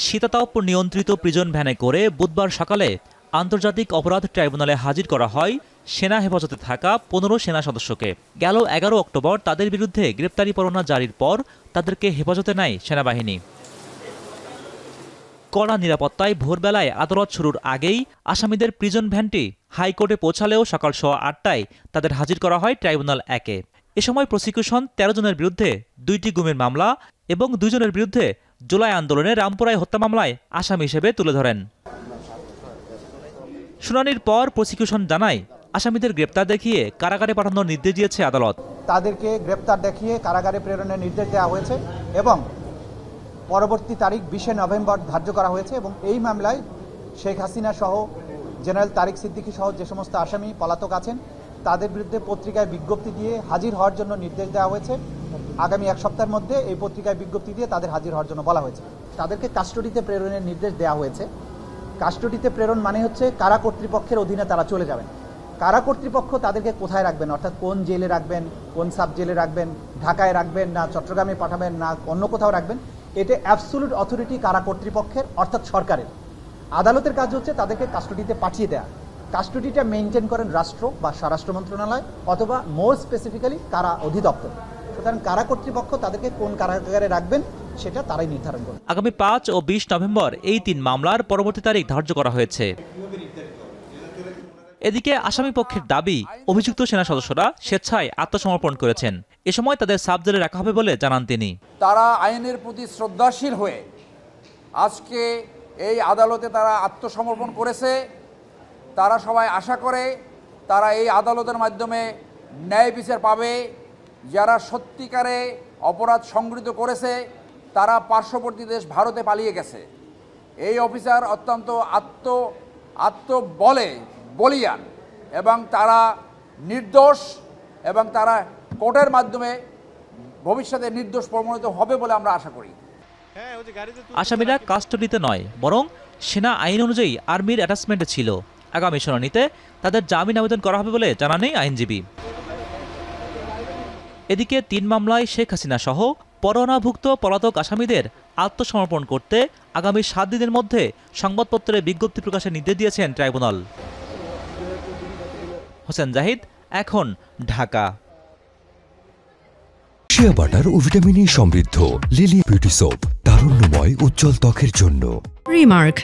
শীতাতপ নিয়ন্ত্রিত প্রিজন ভ্যানে করে বুধবার সকালে আন্তর্জাতিক অপরাধ ট্রাইব্যুনালে হাজির করা হয় সেনা হেফাজতে থাকা ১৫ সেনা সদস্যকে। গেল ১১ অক্টোবর তাদের বিরুদ্ধে গ্রেপ্তারি পরোয়ানা জারির পর তাদেরকে হেফাজতে নেয় সেনাবাহিনী। কড়া নিরাপত্তায় ভোরবেলায় আদালত শুরুর আগেই আসামিদের প্রিজন ভ্যানটি হাইকোর্টে পৌঁছালেও সকাল ৮:০০টায় তাদের হাজির করা হয় ট্রাইব্যুনাল ১-এ। এ সময় প্রসিকিউশন ১৩ জনের বিরুদ্ধে ২টি গুমের মামলা এবং ২ জনের বিরুদ্ধে জুলাই আন্দোলনে রামপুরায় হত্যা মামলায় আসামি হিসেবে তুলে ধরেন। শুনানির পর প্রসিকিউশন জানায়, আসামিদের গ্রেপ্তার দেখিয়ে কারাগারে পাঠানোর নির্দেশ দিয়েছে আদালত। তাদেরকে গ্রেপ্তার দেখিয়ে কারাগারে প্রেরণের নির্দেশ দেওয়া হয়েছে এবং পরবর্তী তারিখ ২০শে নভেম্বর ধার্য করা হয়েছে এবং এই মামলায় শেখ হাসিনা সহ জেনারেল তারিক সিদ্দিকী সহ যে সমস্ত আসামি পলাতক আছেন তাদের বিরুদ্ধে পত্রিকায় বিজ্ঞপ্তি দিয়ে হাজির হওয়ার জন্য নির্দেশ দেওয়া হয়েছে। আগামী ১ সপ্তাহের মধ্যে এই পত্রিকায় বিজ্ঞপ্তি দিয়ে তাদের হাজির হওয়ার জন্য বলা হয়েছে। তাদেরকে কাস্টডিতে প্রেরণের নির্দেশ দেওয়া হয়েছে। কাস্টডিতে প্রেরণ মানে হচ্ছে কারা কর্তৃপক্ষের অধীনে তারা চলে যাবেন। কারা কর্তৃপক্ষ তাদেরকে কোথায় রাখবেন, অর্থাৎ কোন জেলে রাখবেন, কোন সাব জেলে রাখবেন, ঢাকায় রাখবেন না চট্টগ্রামে পাঠাবেন না অন্য কোথাও রাখবেন, এটা অ্যাবসোলুট অথরিটি কারা কর্তৃপক্ষের অর্থাৎ সরকারের। আদালতের কাজ হচ্ছে তাদেরকে কাস্টডিতে পাঠিয়ে দেওয়া। কাস্টডিটা মেনটেন করেন রাষ্ট্র বা স্বরাষ্ট্র মন্ত্রণালয় অথবা মোর স্পেসিফিক্যালি কারা অধিদপ্তর। সুতরাং কারা কর্তৃপক্ষ তাদেরকে কোন কারাগারে রাখবেন সেটা তারাই নির্ধারণ করবে। আগামী ৫ ও ২০ নভেম্বর এই ৩ মামলার পরবর্তী তারিখ ধার্য করা হয়েছে। এদিকে আসামি পক্ষের দাবি, অভিযুক্ত সেনা সদস্যরা স্বেচ্ছায় আত্মসমর্পণ করেছেন। এ সময় তাদের সাব জেলে রাখা হবে বলে জানান তিনি। তারা আইনের প্রতি শ্রদ্ধাশীল হয়ে আজকে এই আদালতে তারা আত্মসমর্পণ করেছে। তারা সবাই আশা করে তারা এই আদালতের মাধ্যমে ন্যায় বিচার পাবে। যারা সত্যিকারে অপরাধ সংগঠিত করেছে তারা পার্শ্ববর্তী দেশ ভারতে পালিয়ে গেছে। এই অফিসার অত্যন্ত বলিয়ান এবং তারা নির্দোষ এবং তারা কোর্টের মাধ্যমে ভবিষ্যতে নির্দোষ প্রমাণিত হবে বলে আমরা আশা করি। আসামিরা কাস্টডিতে নয়, বরং সেনা আইন অনুযায়ী আর্মির অ্যাটাচমেন্টে ছিল। আগামী শুনানিতে তাদের জামিন আবেদন করা হবে বলে জানান আইনজীবী। এদিকে ৩ মামলায় শেখ হাসিনা সহ পরোয়ানাভুক্ত পলাতক আসামিদের আত্মসমর্পণ করতে আগামী ৭ দিনের মধ্যে সংবাদপত্রে বিজ্ঞপ্তি প্রকাশের নির্দেশ দিয়েছেন ট্রাইব্যুনাল। হোসেন জাহিদ, এখন, ঢাকা। শিয়া বাটার ও ভিটামিন ই সমৃদ্ধ লিলি বিউটি সোপ, তারুণ্যময় উজ্জ্বল ত্বকের জন্য। রিমার্ক,